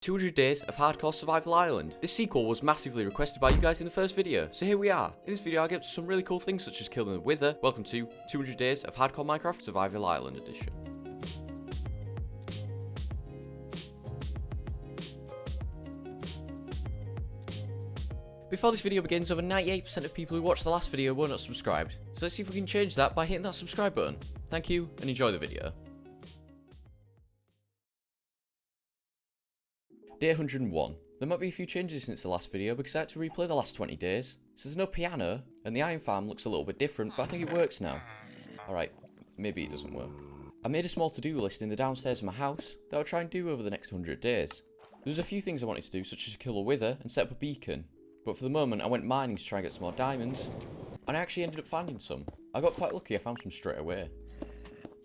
200 Days of Hardcore Survival Island. This sequel was massively requested by you guys in the first video, so here we are. In this video I get to some really cool things such as killing the Wither. Welcome to 200 Days of Hardcore Minecraft Survival Island Edition. Before this video begins, over 98% of people who watched the last video were not subscribed, so let's see if we can change that by hitting that subscribe button. Thank you, and enjoy the video. Day 101. There might be a few changes since the last video because I had to replay the last 20 days. So there's no piano, and the iron farm looks a little bit different, but I think it works now. Alright, maybe it doesn't work. I made a small to-do list in the downstairs of my house that I'll try and do over the next 100 days. There was a few things I wanted to do, such as kill a wither and set up a beacon. But for the moment I went mining to try and get some more diamonds, and I actually ended up finding some. I got quite lucky, I found some straight away.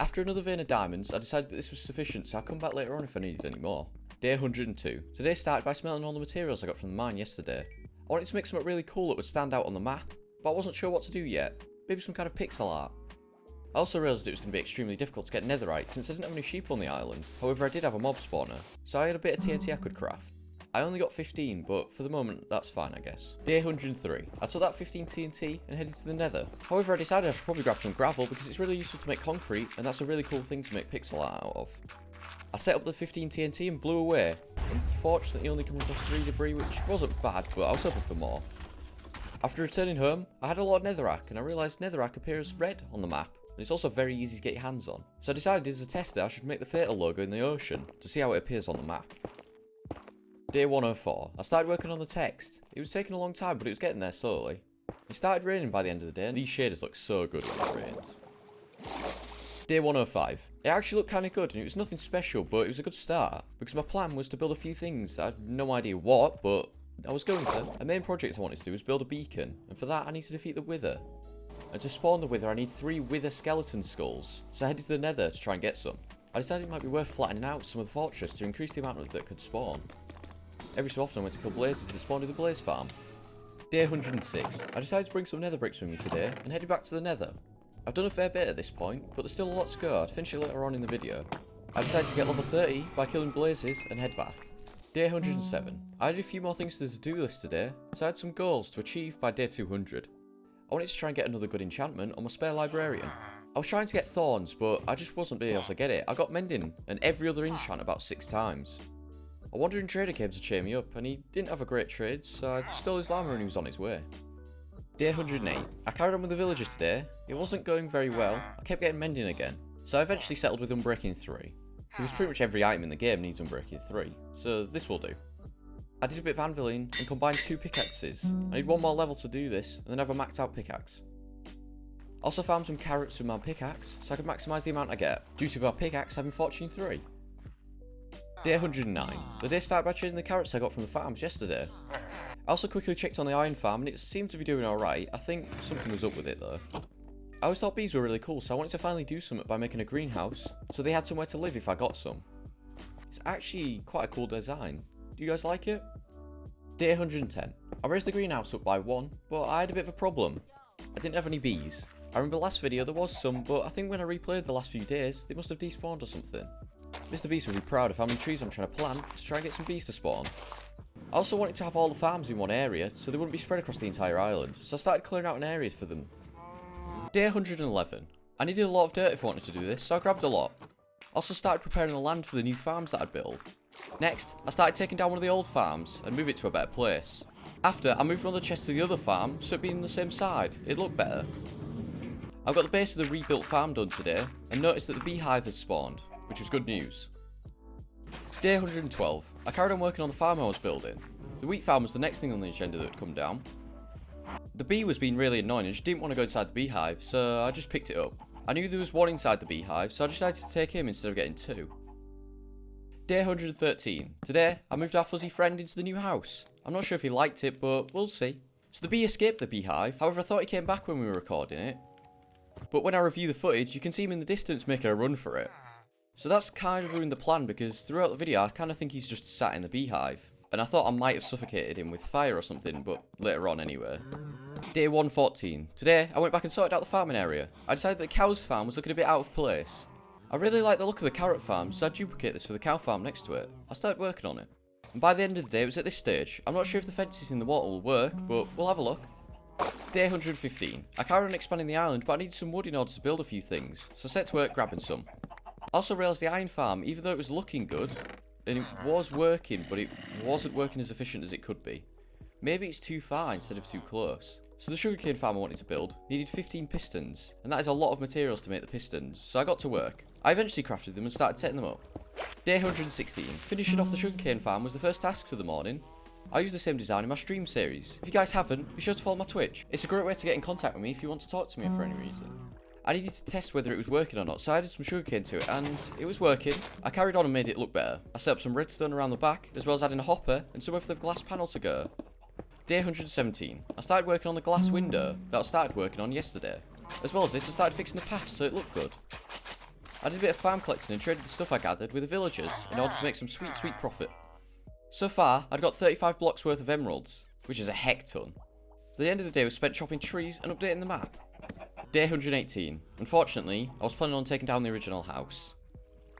After another vein of diamonds, I decided that this was sufficient, so I'll come back later on if I needed any more. Day 102. Today started by smelting all the materials I got from the mine yesterday. I wanted to make something really cool that would stand out on the map, but I wasn't sure what to do yet. Maybe some kind of pixel art. I also realised it was going to be extremely difficult to get netherite since I didn't have any sheep on the island. However, I did have a mob spawner, so I had a bit of TNT I could craft. I only got 15, but for the moment, that's fine, I guess. Day 103. I took that 15 TNT and headed to the nether. However, I decided I should probably grab some gravel because it's really useful to make concrete, and that's a really cool thing to make pixel art out of. I set up the 15 TNT and blew away. Unfortunately, only coming across 3 debris, which wasn't bad, but I was hoping for more. After returning home, I had a lot of netherrack, and I realised netherrack appears red on the map, and it's also very easy to get your hands on. So I decided as a tester I should make the fatal logo in the ocean to see how it appears on the map. Day 104. I started working on the text. It was taking a long time, but it was getting there slowly. It started raining by the end of the day, and these shaders look so good when it rains. Day 105. It actually looked kind of good, and it was nothing special, but it was a good start, because my plan was to build a few things. I had no idea what, but I was going to. A main project I wanted to do was build a beacon, and for that I need to defeat the Wither. And to spawn the Wither I need 3 Wither skeleton skulls, so I headed to the nether to try and get some. I decided it might be worth flattening out some of the fortress to increase the amount that could spawn. Every so often I went to kill blazes that spawned in the blaze farm. Day 106. I decided to bring some nether bricks with me today, and headed back to the nether. I've done a fair bit at this point, but there's still a lot to go. I'd finish it later on in the video. I decided to get level 30 by killing blazes and head back. Day 107. I had a few more things to the to-do list today, so I had some goals to achieve by day 200. I wanted to try and get another good enchantment on my spare librarian. I was trying to get thorns, but I just wasn't being able to get it. I got mending and every other enchant about 6 times. A wandering trader came to cheer me up, and he didn't have a great trade, so I stole his llama and he was on his way. Day 108. I carried on with the villagers today. It wasn't going very well. I kept getting mending again, so I eventually settled with unbreaking 3. Because pretty much every item in the game needs unbreaking 3, so this will do. I did a bit of anviling and combined 2 pickaxes. I need 1 more level to do this, and then have a maxed out pickaxe. Also found some carrots with my pickaxe, so I could maximise the amount I get, due to my pickaxe having fortune 3. Day 109. The day started by trading the carrots I got from the farms yesterday. I also quickly checked on the iron farm and it seemed to be doing alright. I think something was up with it though. I always thought bees were really cool, so I wanted to finally do something by making a greenhouse, so they had somewhere to live if I got some. It's actually quite a cool design. Do you guys like it? Day 110. I raised the greenhouse up by 1, but I had a bit of a problem. I didn't have any bees. I remember last video there was some, but I think when I replayed the last few days, they must have despawned or something. Mr. Beast would be proud of how many trees I'm trying to plant to try and get some bees to spawn. I also wanted to have all the farms in one area, so they wouldn't be spread across the entire island, so I started clearing out an area for them. Day 111. I needed a lot of dirt if I wanted to do this, so I grabbed a lot. I also started preparing the land for the new farms that I'd build. Next, I started taking down one of the old farms and move it to a better place. After, I moved one of the chests to the other farm, so it'd be on the same side. It looked better. I've got the base of the rebuilt farm done today, and noticed that the beehive has spawned, which was good news. Day 112. I carried on working on the farm I was building. The wheat farm was the next thing on the agenda that would come down. The bee was being really annoying and just didn't want to go inside the beehive, so I just picked it up. I knew there was one inside the beehive, so I decided to take him instead of getting 2. Day 113. Today, I moved our fuzzy friend into the new house. I'm not sure if he liked it, but we'll see. So the bee escaped the beehive, however I thought he came back when we were recording it. But when I review the footage, you can see him in the distance making a run for it. So that's kind of ruined the plan because throughout the video I kind of think he's just sat in the beehive. And I thought I might have suffocated him with fire or something, but later on anyway. Day 114. Today I went back and sorted out the farming area. I decided that the cow's farm was looking a bit out of place. I really like the look of the carrot farm, so I duplicate this for the cow farm next to it. I started working on it. And by the end of the day, it was at this stage. I'm not sure if the fences in the water will work, but we'll have a look. Day 115. I carried on expanding the island, but I needed some wood in order to build a few things, so I set to work grabbing some. I also realised the iron farm, even though it was looking good, and it was working, but it wasn't working as efficient as it could be. Maybe it's too far instead of too close. So the sugarcane farm I wanted to build needed 15 pistons, and that is a lot of materials to make the pistons, so I got to work. I eventually crafted them and started setting them up. Day 116. Finishing off the sugarcane farm was the first task for the morning. I use the same design in my stream series. If you guys haven't, be sure to follow my Twitch. It's a great way to get in contact with me if you want to talk to me for any reason. I needed to test whether it was working or not, so I added some sugarcane to it, and it was working. I carried on and made it look better. I set up some redstone around the back, as well as adding a hopper and somewhere for the glass panel to go. Day 117. I started working on the glass window that I started working on yesterday. As well as this, I started fixing the paths so it looked good. I did a bit of farm collecting and traded the stuff I gathered with the villagers in order to make some sweet profit. So far, I'd got 35 blocks worth of emeralds, which is a heck ton. The end of the day was spent chopping trees and updating the map. Day 118. Unfortunately, I was planning on taking down the original house,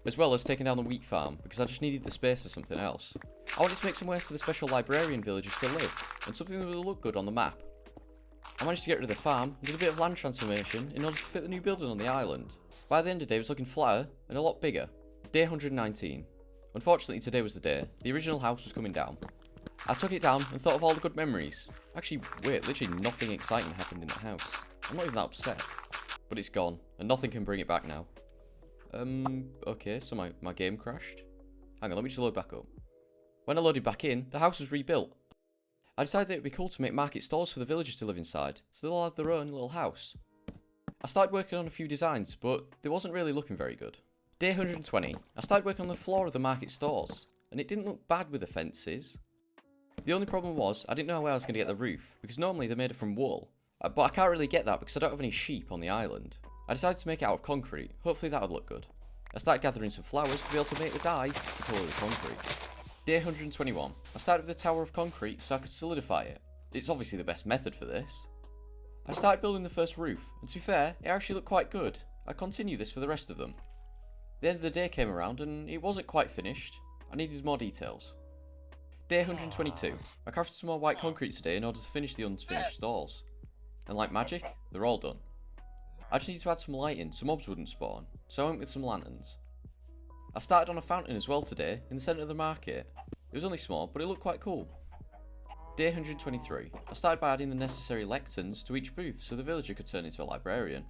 as well as taking down the wheat farm, because I just needed the space for something else. I wanted to make somewhere for the special librarian villagers to live, and something that would look good on the map. I managed to get rid of the farm and did a bit of land transformation in order to fit the new building on the island. By the end of the day, it was looking flatter and a lot bigger. Day 119. Unfortunately, today was the day. The original house was coming down. I took it down and thought of all the good memories. Actually, wait, literally nothing exciting happened in the house. I'm not even that upset. But it's gone, and nothing can bring it back now. Okay, so my game crashed. Hang on, let me just load back up. When I loaded back in, the house was rebuilt. I decided that it would be cool to make market stalls for the villagers to live inside, so they'll have their own little house. I started working on a few designs, but they wasn't really looking very good. Day 120. I started working on the floor of the market stalls, and it didn't look bad with the fences. The only problem was, I didn't know where I was going to get the roof, because normally they're made from wool. But I can't really get that because I don't have any sheep on the island. I decided to make it out of concrete, hopefully that would look good. I started gathering some flowers to be able to make the dyes to colour the concrete. Day 121. I started with a tower of concrete so I could solidify it. It's obviously the best method for this. I started building the first roof, and to be fair, it actually looked quite good. I continue this for the rest of them. The end of the day came around and it wasn't quite finished. I needed more details. Day 122. I crafted some more white concrete today in order to finish the unfinished stalls. And like magic, they're all done. I just need to add some lighting so mobs wouldn't spawn, so I went with some lanterns. I started on a fountain as well today, in the centre of the market. It was only small, but it looked quite cool. Day 123. I started by adding the necessary lecterns to each booth so the villager could turn into a librarian.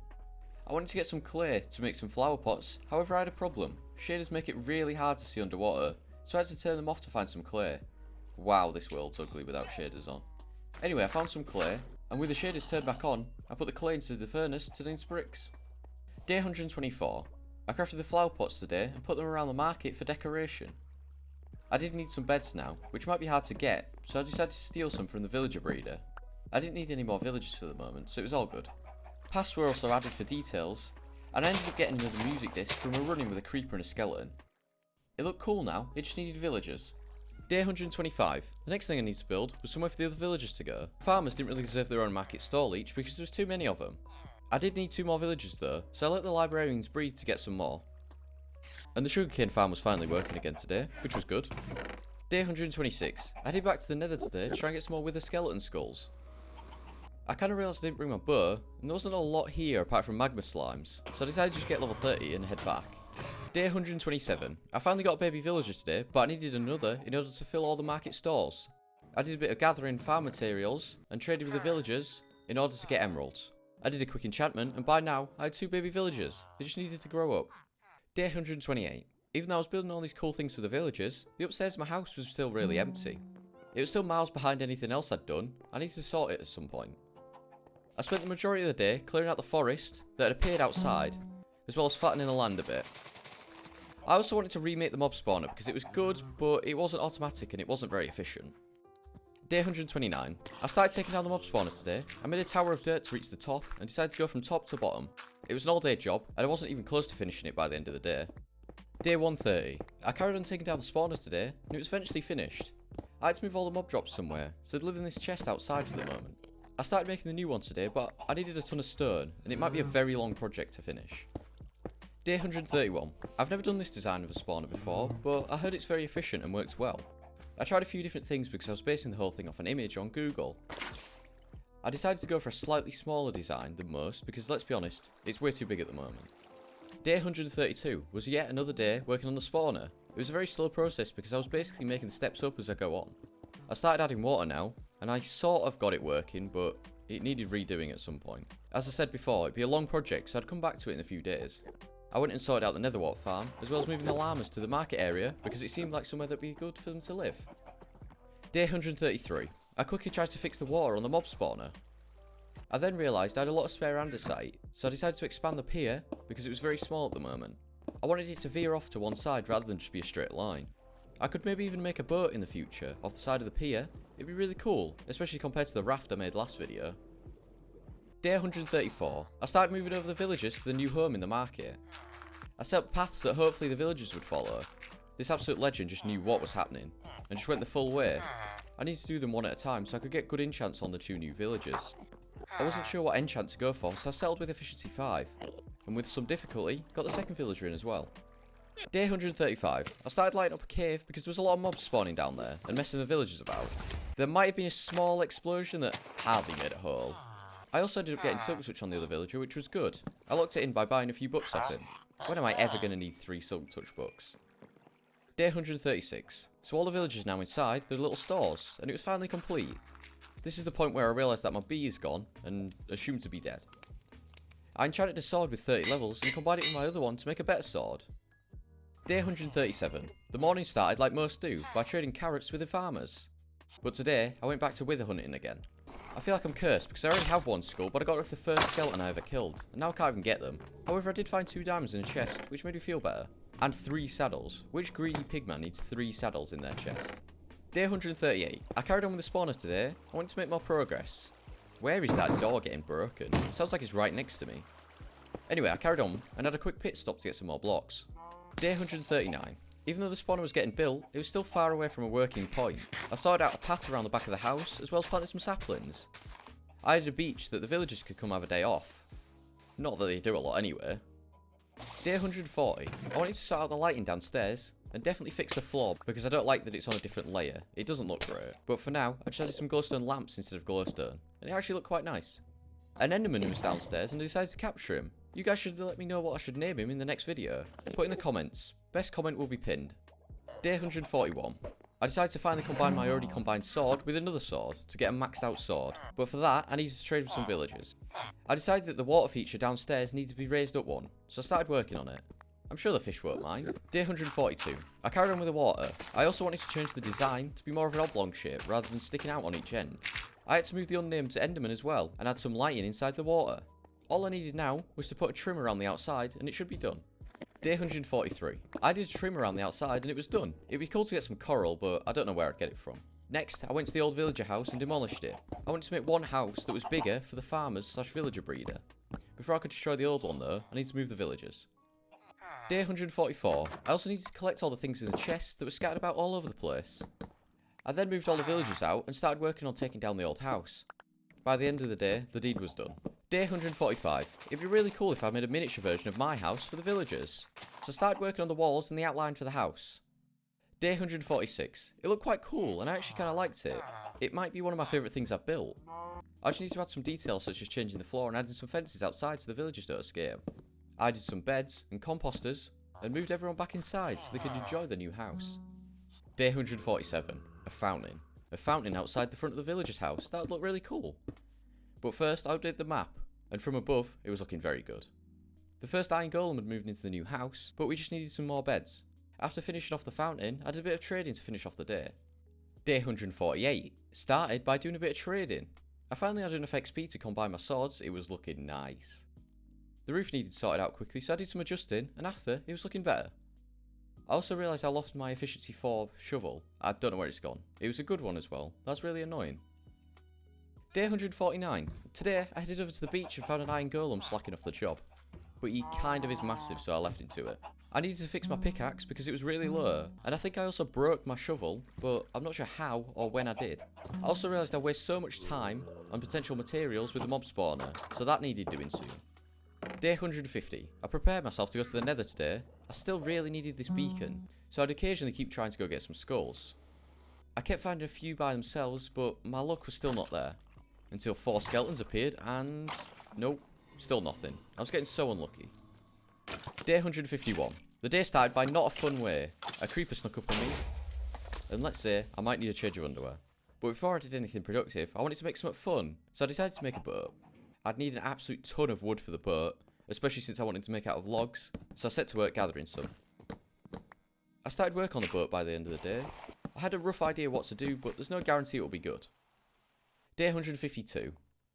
I wanted to get some clay to make some flower pots, however I had a problem. Shaders make it really hard to see underwater, so I had to turn them off to find some clay. Wow, this world's ugly without shaders on. Anyway, I found some clay, and with the shaders turned back on, I put the clay into the furnace to turn into bricks. Day 124. I crafted the flower pots today and put them around the market for decoration. I did need some beds now, which might be hard to get, so I decided to steal some from the villager breeder. I didn't need any more villagers for the moment, so it was all good. Paths were also added for details, and I ended up getting another music disc from a run-in with a creeper and a skeleton. It looked cool now, it just needed villagers. Day 125. The next thing I needed to build was somewhere for the other villagers to go. Farmers didn't really deserve their own market stall each because there was too many of them. I did need 2 more villagers though, so I let the librarians breed to get some more. And the sugarcane farm was finally working again today, which was good. Day 126. I headed back to the nether today to try and get some more wither skeleton skulls. I kind of realised I didn't bring my bow, and there wasn't a lot here apart from magma slimes, so I decided to just get level 30 and head back. Day 127. I finally got a baby villager today, but I needed another in order to fill all the market stalls. I did a bit of gathering farm materials and traded with the villagers in order to get emeralds. I did a quick enchantment, and by now I had 2 baby villagers. They just needed to grow up. Day 128. Even though I was building all these cool things for the villagers, the upstairs of my house was still really empty. It was still miles behind anything else I'd done. I needed to sort it at some point. I spent the majority of the day clearing out the forest that had appeared outside, as well as flattening the land a bit. I also wanted to remake the mob spawner because it was good, but it wasn't automatic and it wasn't very efficient. Day 129. I started taking down the mob spawner today. I made a tower of dirt to reach the top and decided to go from top to bottom. It was an all-day job and I wasn't even close to finishing it by the end of the day. Day 130. I carried on taking down the spawner today and it was eventually finished. I had to move all the mob drops somewhere, so they'd live in this chest outside for the moment. I started making the new one today, but I needed a ton of stone and it might be a very long project to finish. Day 131. I've never done this design of a spawner before, but I heard it's very efficient and works well. I tried a few different things because I was basing the whole thing off an image on Google. I decided to go for a slightly smaller design than most because, let's be honest, it's way too big at the moment. Day 132 was yet another day working on the spawner. It was a very slow process because I was basically making the steps up as I go on. I started adding water now, and I sort of got it working, but it needed redoing at some point. As I said before, it'd be a long project, so I'd come back to it in a few days. I went and sorted out the nether water farm, as well as moving the llamas to the market area, because it seemed like somewhere that'd be good for them to live. Day 133. I quickly tried to fix the water on the mob spawner. I then realised I had a lot of spare andesite, so I decided to expand the pier, because it was very small at the moment. I wanted it to veer off to one side rather than just be a straight line. I could maybe even make a boat in the future, off the side of the pier. It'd be really cool, especially compared to the raft I made last video. Day 134. I started moving over the villagers to the new home in the market. I set up paths that hopefully the villagers would follow. This absolute legend just knew what was happening, and just went the full way. I needed to do them one at a time so I could get good enchants on the 2 new villagers. I wasn't sure what enchant to go for, so I settled with efficiency 5, and with some difficulty, got the second villager in as well. Day 135. I started lighting up a cave because there was a lot of mobs spawning down there and messing the villagers about. There might have been a small explosion that hardly made a hole. I also ended up getting silk touch on the other villager, which was good. I locked it in by buying a few books off him. When am I ever going to need 3 silk touch books? Day 136. So all the villagers now inside the little stores, and it was finally complete. This is the point where I realised that my bee is gone, and assumed to be dead. I enchanted a sword with 30 levels, and combined it with my other one to make a better sword. Day 137. The morning started like most do, by trading carrots with the farmers. But today, I went back to wither hunting again. I feel like I'm cursed because I already have 1 skull, but I got rid of the first skeleton I ever killed, and now I can't even get them. However, I did find 2 diamonds in a chest, which made me feel better. And 3 saddles. Which greedy pigman needs 3 saddles in their chest? Day 138. I carried on with the spawner today. I wanted to make more progress. Where is that door getting broken? It sounds like it's right next to me. Anyway, I carried on and had a quick pit stop to get some more blocks. Day 139. Even though the spawner was getting built, it was still far away from a working point. I sorted out a path around the back of the house, as well as planted some saplings. I added a beach that the villagers could come have a day off. Not that they do a lot anyway. Day 140. I wanted to sort out the lighting downstairs, and definitely fix the floor, because I don't like that it's on a different layer. It doesn't look great. But for now, I just added some glowstone lamps instead of glowstone, and it actually looked quite nice. An enderman was downstairs, and I decided to capture him. You guys should let me know what I should name him in the next video. Put in the comments. Best comment will be pinned. Day 141. I decided to finally combine my already combined sword with another sword to get a maxed out sword. But for that, I needed to trade with some villagers. I decided that the water feature downstairs needed to be raised up 1, so I started working on it. I'm sure the fish won't mind. Day 142. I carried on with the water. I also wanted to change the design to be more of an oblong shape rather than sticking out on each end. I had to move the unnamed enderman as well and add some lighting inside the water. All I needed now was to put a trim around the outside and it should be done. Day 143. I did a trim around the outside and it was done. It'd be cool to get some coral, but I don't know where I'd get it from. Next, I went to the old villager house and demolished it. I wanted to make one house that was bigger for the farmers / villager breeder. Before I could destroy the old one though, I need to move the villagers. Day 144. I also needed to collect all the things in the chests that were scattered about all over the place. I then moved all the villagers out and started working on taking down the old house. By the end of the day, the deed was done. Day 145. It'd be really cool if I made a miniature version of my house for the villagers. So I started working on the walls and the outline for the house. Day 146. It looked quite cool and I actually kind of liked it. It might be one of my favourite things I've built. I just need to add some details such as changing the floor and adding some fences outside so the villagers don't escape. I added some beds and composters and moved everyone back inside so they could enjoy the new house. Day 147. A fountain. A fountain outside the front of the villager's house. That would look really cool. But first I updated the map, and from above it was looking very good. The first iron golem had moved into the new house, but we just needed some more beds. After finishing off the fountain, I did a bit of trading to finish off the day. Day 148. Started by doing a bit of trading. I finally had enough XP to combine my swords. It was looking nice. The roof needed sorted out quickly, so I did some adjusting, and after, it was looking better. I also realised I lost my efficiency 4 shovel. I don't know where it's gone. It was a good one as well. That's really annoying. Day 149. Today, I headed over to the beach and found an iron golem slacking off the job. But he kind of is massive, so I left him to it. I needed to fix my pickaxe because it was really low, and I think I also broke my shovel, but I'm not sure how or when I did. I also realised I waste so much time on potential materials with the mob spawner, so that needed doing soon. Day 150. I prepared myself to go to the nether today. I still really needed this beacon, so I'd occasionally keep trying to go get some skulls. I kept finding a few by themselves, but my luck was still not there. Until 4 skeletons appeared, and nope, still nothing. I was getting so unlucky. Day 151. The day started by not a fun way. A creeper snuck up on me, and let's say I might need a change of underwear. But before I did anything productive, I wanted to make something fun, so I decided to make a boat. I'd need an absolute ton of wood for the boat, especially since I wanted to make it out of logs, so I set to work gathering some. I started work on the boat by the end of the day. I had a rough idea what to do, but there's no guarantee it will be good. Day 152.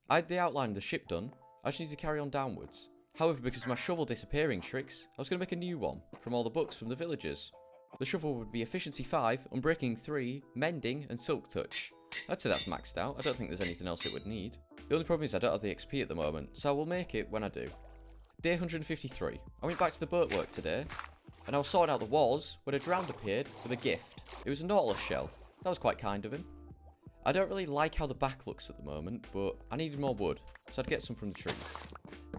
I had the outline of the ship done, I just need to carry on downwards. However, because of my shovel disappearing tricks, I was going to make a new one, from all the books from the villagers. The shovel would be efficiency 5, unbreaking 3, mending, and silk touch. I'd say that's maxed out, I don't think there's anything else it would need. The only problem is I don't have the XP at the moment, so I will make it when I do. Day 153. I went back to the boat work today, and I was sorting out the walls when a drowned appeared with a gift. It was a nautilus shell. That was quite kind of him. I don't really like how the back looks at the moment, but I needed more wood, so I'd get some from the trees.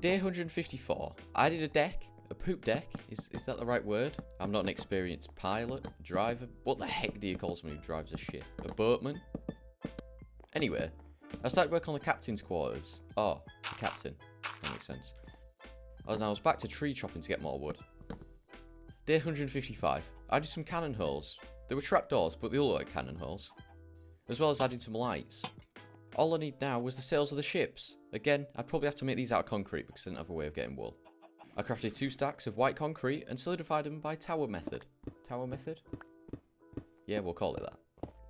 Day 154. I did a deck. A poop deck? Is that the right word? I'm not an experienced pilot, driver. What the heck do you call someone who drives a ship? A boatman? Anyway, I started work on the captain's quarters. Oh, the captain. That makes sense. And I was back to tree chopping to get more wood. Day 155. I did some cannon holes. They were trapdoors, but they all look like cannon holes. As well as adding some lights. All I need now was the sails of the ships. Again, I'd probably have to make these out of concrete because I didn't have a way of getting wool. I crafted 2 stacks of white concrete and solidified them by tower method. Tower method? Yeah, we'll call it that.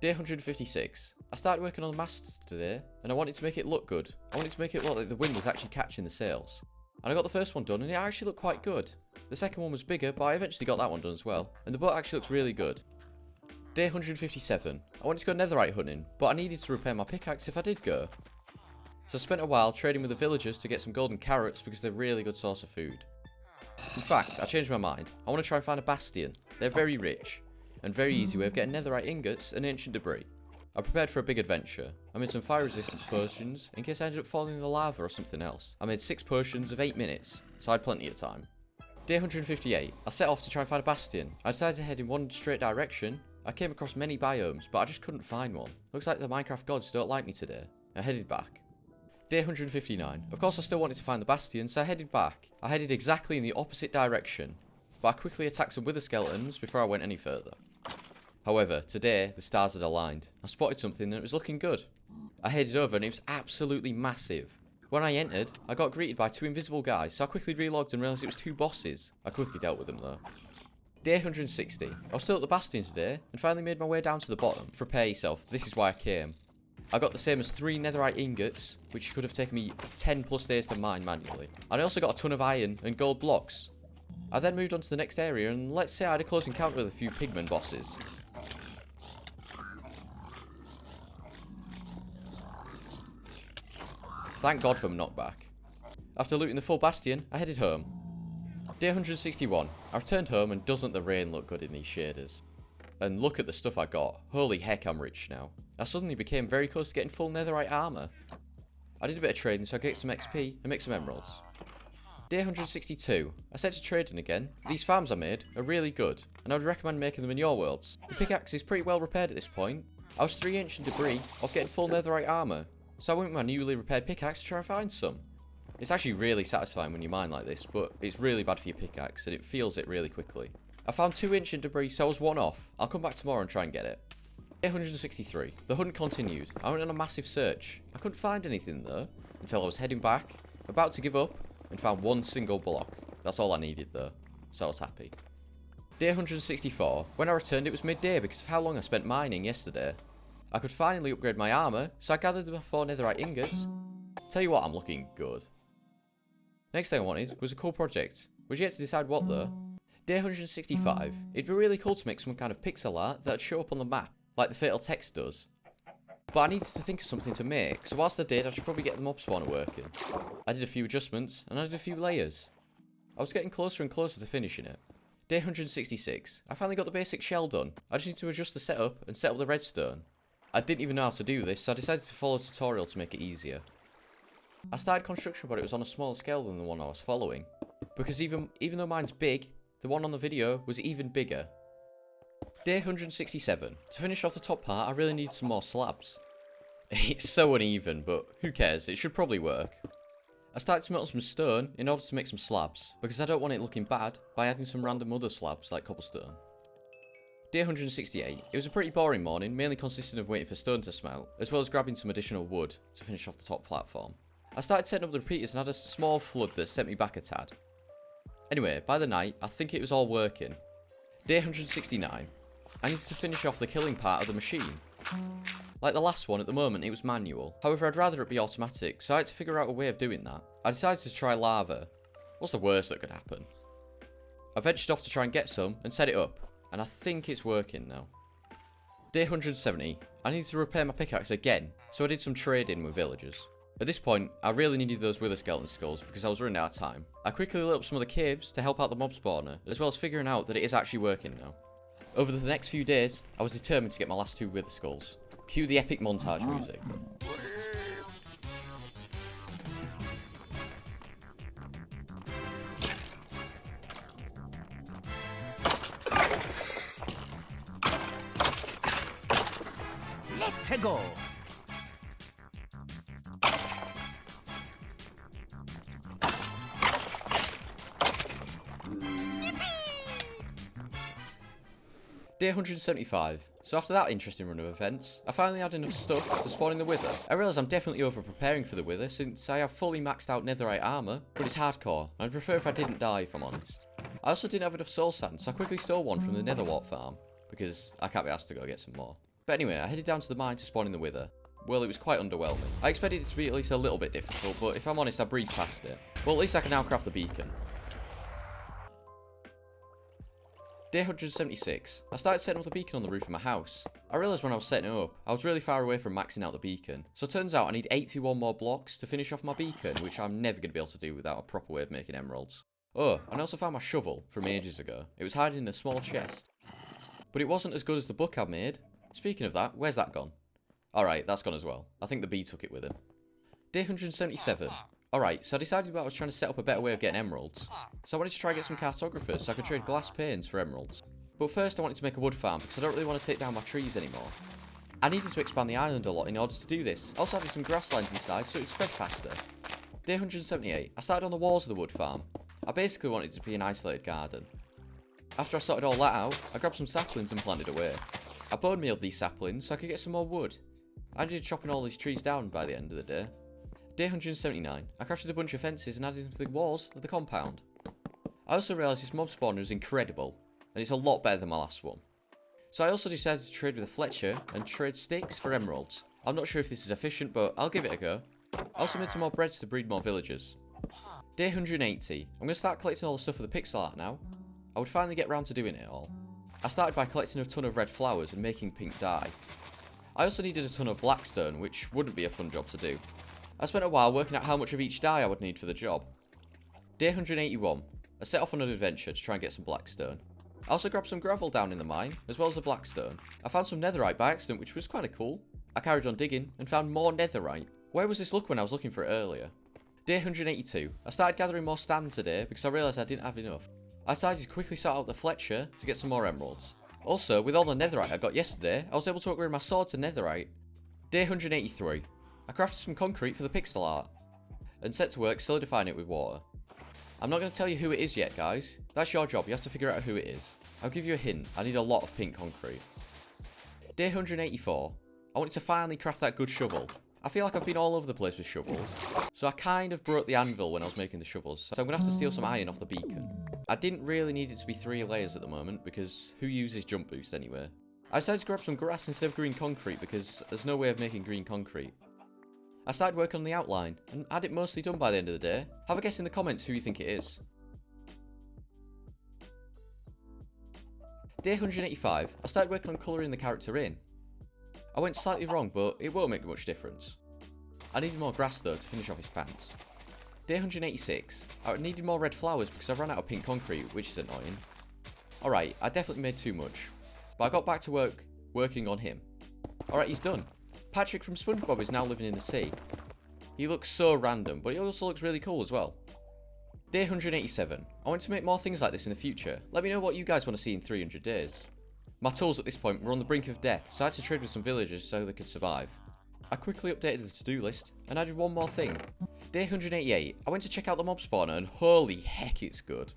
Day 156. I started working on the masts today, and I wanted to make it look good. I wanted to make it look like the wind was actually catching the sails. And I got the first one done, and it actually looked quite good. The second one was bigger, but I eventually got that one done as well. And the boat actually looks really good. Day 157. I wanted to go netherite hunting, but I needed to repair my pickaxe if I did go. So I spent a while trading with the villagers to get some golden carrots because they're a really good source of food. In fact, I changed my mind. I want to try and find a bastion. They're very rich, and very easy way of getting netherite ingots and ancient debris. I prepared for a big adventure. I made some fire resistance potions in case I ended up falling in the lava or something else. I made 6 potions of 8 minutes, so I had plenty of time. Day 158. I set off to try and find a bastion. I decided to head in one straight direction. I came across many biomes, but I just couldn't find one. Looks like the Minecraft gods don't like me today. I headed back. Day 159. Of course I still wanted to find the bastion, so I headed back. I headed exactly in the opposite direction, but I quickly attacked some wither skeletons before I went any further. However, today, the stars had aligned. I spotted something and it was looking good. I headed over and it was absolutely massive. When I entered, I got greeted by 2 invisible guys, so I quickly relogged and realised it was 2 bosses. I quickly dealt with them though. Day 160. I was still at the bastion today, and finally made my way down to the bottom. Prepare yourself, this is why I came. I got the same as 3 netherite ingots, which could have taken me 10 plus days to mine manually. And I also got a ton of iron and gold blocks. I then moved on to the next area, and let's say I had a close encounter with a few pigman bosses. Thank God for knockback. After looting the full bastion, I headed home. Day 161. I returned home and doesn't the rain look good in these shaders. And look at the stuff I got. Holy heck, I'm rich now. I suddenly became very close to getting full netherite armor. I did a bit of trading so I could get some XP and make some emeralds. Day 162. I set to trading again. These farms I made are really good, and I would recommend making them in your worlds. The pickaxe is pretty well repaired at this point. I was 3 ancient debris off getting full netherite armor, so I went with my newly repaired pickaxe to try and find some. It's actually really satisfying when you mine like this, but it's really bad for your pickaxe and it feels it really quickly. I found 2 ancient debris, so I was 1 off. I'll come back tomorrow and try and get it. Day 163. The hunt continued. I went on a massive search. I couldn't find anything though, until I was heading back, about to give up, and found 1 single block. That's all I needed though, so I was happy. Day 164. When I returned it was midday because of how long I spent mining yesterday. I could finally upgrade my armor, so I gathered my 4 netherite ingots. Tell you what, I'm looking good. Next thing I wanted was a cool project. Was yet to decide what though. Day 165. It'd be really cool to make some kind of pixel art that'd show up on the map, like the fatal text does. But I needed to think of something to make, so whilst I did, I should probably get the mob spawner working. I did a few adjustments, and I did a few layers. I was getting closer and closer to finishing it. Day 166. I finally got the basic shell done. I just need to adjust the setup and set up the redstone. I didn't even know how to do this, so I decided to follow a tutorial to make it easier. I started construction, but it was on a smaller scale than the one I was following. Because even though mine's big, the one on the video was even bigger. Day 167. To finish off the top part, I really need some more slabs. It's so uneven, but who cares, it should probably work. I started to melt some stone in order to make some slabs, because I don't want it looking bad by adding some random other slabs like cobblestone. Day 168. It was a pretty boring morning, mainly consisting of waiting for stone to smelt, as well as grabbing some additional wood to finish off the top platform. I started setting up the repeaters and had a small flood that sent me back a tad. Anyway, by the night, I think it was all working. Day 169. I needed to finish off the killing part of the machine. Like the last one, at the moment it was manual. However, I'd rather it be automatic, so I had to figure out a way of doing that. I decided to try lava. What's the worst that could happen? I ventured off to try and get some and set it up, and I think it's working now. Day 170. I needed to repair my pickaxe again, so I did some trading with villagers. At this point, I really needed those wither skeleton skulls because I was running out of time. I quickly lit up some of the caves to help out the mob spawner, as well as figuring out that it is actually working now. Over the next few days, I was determined to get my last 2 wither skulls. Cue the epic montage music. Let's go. Day 175. So after that interesting run of events, I finally had enough stuff to spawn in the wither. I realise I'm definitely over preparing for the wither since I have fully maxed out netherite armour, but it's hardcore, and I'd prefer if I didn't die if I'm honest. I also didn't have enough soul sand, so I quickly stole one from the netherwart farm, because I can't be asked to go get some more. But anyway, I headed down to the mine to spawn in the wither. Well, it was quite underwhelming. I expected it to be at least a little bit difficult, but if I'm honest, I breezed past it. Well, at least I can now craft the beacon. Day 176. I started setting up the beacon on the roof of my house. I realised when I was setting it up, I was really far away from maxing out the beacon. So it turns out I need 81 more blocks to finish off my beacon, which I'm never going to be able to do without a proper way of making emeralds. Oh, and I also found my shovel from ages ago. It was hiding in a small chest. But it wasn't as good as the book I made. Speaking of that, where's that gone? Alright, that's gone as well. I think the bee took it with him. Day 177. Alright, so I decided that I was trying to set up a better way of getting emeralds. So I wanted to try and get some cartographers so I could trade glass panes for emeralds. But first I wanted to make a wood farm because I don't really want to take down my trees anymore. I needed to expand the island a lot in order to do this. I also added some grasslands inside so it would spread faster. Day 178. I started on the walls of the wood farm. I basically wanted it to be an isolated garden. After I sorted all that out, I grabbed some saplings and planted away. I bone mealed these saplings so I could get some more wood. I ended up chopping all these trees down by the end of the day. Day 179. I crafted a bunch of fences and added them to the walls of the compound. I also realised this mob spawner is incredible, and it's a lot better than my last one. So I also decided to trade with a Fletcher and trade sticks for emeralds. I'm not sure if this is efficient, but I'll give it a go. I also made some more breads to breed more villagers. Day 180. I'm going to start collecting all the stuff for the pixel art now. I would finally get round to doing it all. I started by collecting a ton of red flowers and making pink dye. I also needed a ton of blackstone, which wouldn't be a fun job to do. I spent a while working out how much of each dye I would need for the job. Day 181. I set off on an adventure to try and get some blackstone. I also grabbed some gravel down in the mine, as well as the blackstone. I found some netherite by accident, which was kind of cool. I carried on digging and found more netherite. Where was this luck when I was looking for it earlier? Day 182. I started gathering more stand today because I realised I didn't have enough. I decided to quickly sort out the Fletcher to get some more emeralds. Also, with all the netherite I got yesterday, I was able to upgrade my sword to netherite. Day 183. I crafted some concrete for the pixel art, and set to work solidifying it with water. I'm not going to tell you who it is yet, guys. That's your job, you have to figure out who it is. I'll give you a hint, I need a lot of pink concrete. Day 184. I wanted to finally craft that good shovel. I feel like I've been all over the place with shovels, so I kind of broke the anvil when I was making the shovels, so I'm going to have to steal some iron off the beacon. I didn't really need it to be 3 layers at the moment, because who uses jump boost anyway? I decided to grab some grass instead of green concrete, because there's no way of making green concrete. I started working on the outline, and had it mostly done by the end of the day. Have a guess in the comments who you think it is. Day 185, I started working on colouring the character in. I went slightly wrong, but it won't make much difference. I needed more grass though to finish off his pants. Day 186, I needed more red flowers because I ran out of pink concrete, which is annoying. Alright, I definitely made too much, but I got back to working on him. Alright, he's done. Patrick from SpongeBob is now living in the sea. He looks so random, but he also looks really cool as well. Day 187. I want to make more things like this in the future. Let me know what you guys want to see in 300 days. My tools at this point were on the brink of death, so I had to trade with some villagers so they could survive. I quickly updated the to-do list, and I did one more thing. Day 188, I went to check out the mob spawner, and holy heck it's good.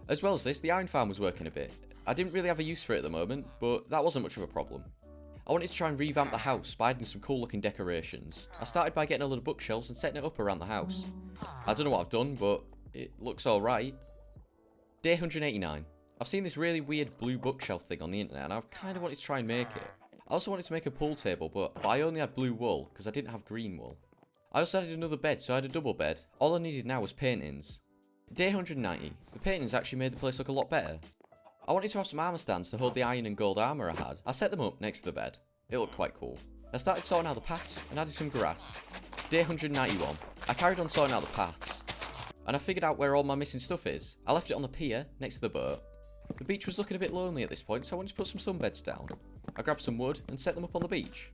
As well as this, the iron farm was working a bit. I didn't really have a use for it at the moment, but that wasn't much of a problem. I wanted to try and revamp the house by adding some cool looking decorations. I started by getting a load of bookshelves and setting it up around the house. I don't know what I've done, but it looks alright. Day 189. I've seen this really weird blue bookshelf thing on the internet, and I've kind of wanted to try and make it. I also wanted to make a pool table, but I only had blue wool because I didn't have green wool. I also added another bed, so I had a double bed. All I needed now was paintings. Day 190. The paintings actually made the place look a lot better. I wanted to have some armor stands to hold the iron and gold armor I had. I set them up next to the bed. It looked quite cool. I started sorting out the paths and added some grass. Day 191. I carried on sorting out the paths, and I figured out where all my missing stuff is. I left it on the pier next to the boat. The beach was looking a bit lonely at this point, so I wanted to put some sunbeds down. I grabbed some wood and set them up on the beach.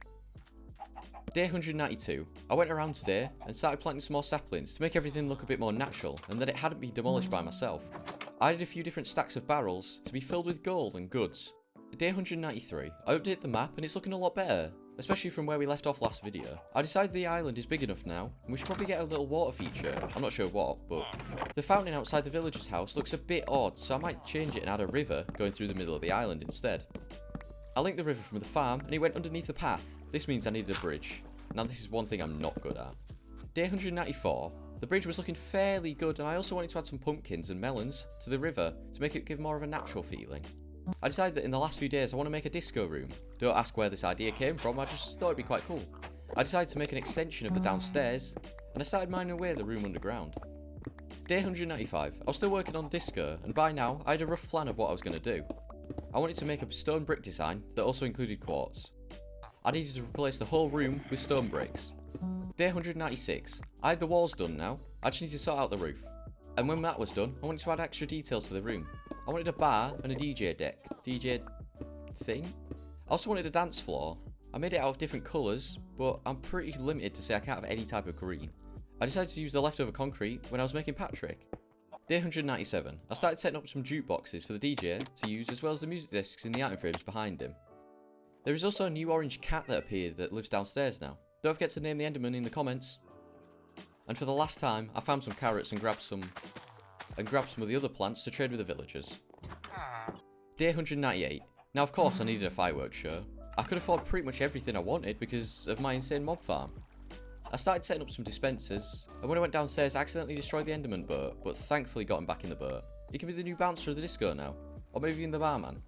Day 192. I went around today and started planting some more saplings to make everything look a bit more natural and that it hadn't been demolished by myself. I added a few different stacks of barrels to be filled with gold and goods. Day 193. I updated the map and it's looking a lot better, especially from where we left off last video. I decided the island is big enough now and we should probably get a little water feature. I'm not sure what, but the fountain outside the villager's house looks a bit odd, so I might change it and add a river going through the middle of the island instead. I linked the river from the farm and it went underneath the path. This means I needed a bridge. Now this is one thing I'm not good at. Day 194. The bridge was looking fairly good and I also wanted to add some pumpkins and melons to the river to make it give more of a natural feeling. I decided that in the last few days I want to make a disco room. Don't ask where this idea came from, I just thought it'd be quite cool. I decided to make an extension of the downstairs and I started mining away the room underground. Day 195. I was still working on disco and by now I had a rough plan of what I was going to do. I wanted to make a stone brick design that also included quartz. I needed to replace the whole room with stone bricks. Day 196. I had the walls done now, I just need to sort out the roof. And when that was done, I wanted to add extra details to the room. I wanted a bar and a DJ deck. DJ thing? I also wanted a dance floor. I made it out of different colours, but I'm pretty limited to say I can't have any type of green. I decided to use the leftover concrete when I was making Patrick. Day 197. I started setting up some jukeboxes for the DJ to use as well as the music discs in the item frames behind him. There is also a new orange cat that appeared that lives downstairs now. Don't forget to name the Enderman in the comments. And for the last time, I found some carrots and grabbed some of the other plants to trade with the villagers. Day 198. Now of course I needed a fireworks show. I could afford pretty much everything I wanted because of my insane mob farm. I started setting up some dispensers, and when I went downstairs I accidentally destroyed the Enderman boat, but thankfully got him back in the boat. He can be the new bouncer of the disco now, or maybe even the barman.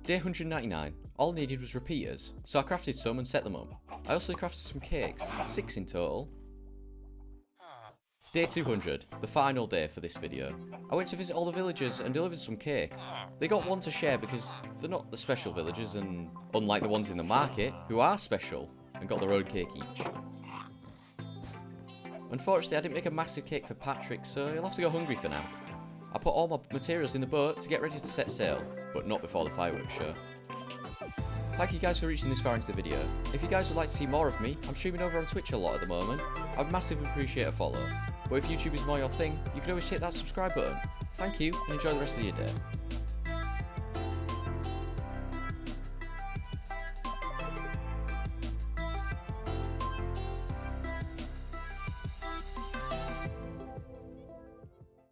Day 199. All I needed was repeaters, so I crafted some and set them up. I also crafted some cakes, 6 in total. Day 200, the final day for this video. I went to visit all the villagers and delivered some cake. They got one to share because they're not the special villagers, and unlike the ones in the market, who are special and got their own cake each. Unfortunately, I didn't make a massive cake for Patrick, so he'll have to go hungry for now. I put all my materials in the boat to get ready to set sail, but not before the fireworks show. Thank you guys for reaching this far into the video. If you guys would like to see more of me, I'm streaming over on Twitch a lot at the moment. I'd massively appreciate a follow. But if YouTube is more your thing, you can always hit that subscribe button. Thank you and enjoy the rest of your day.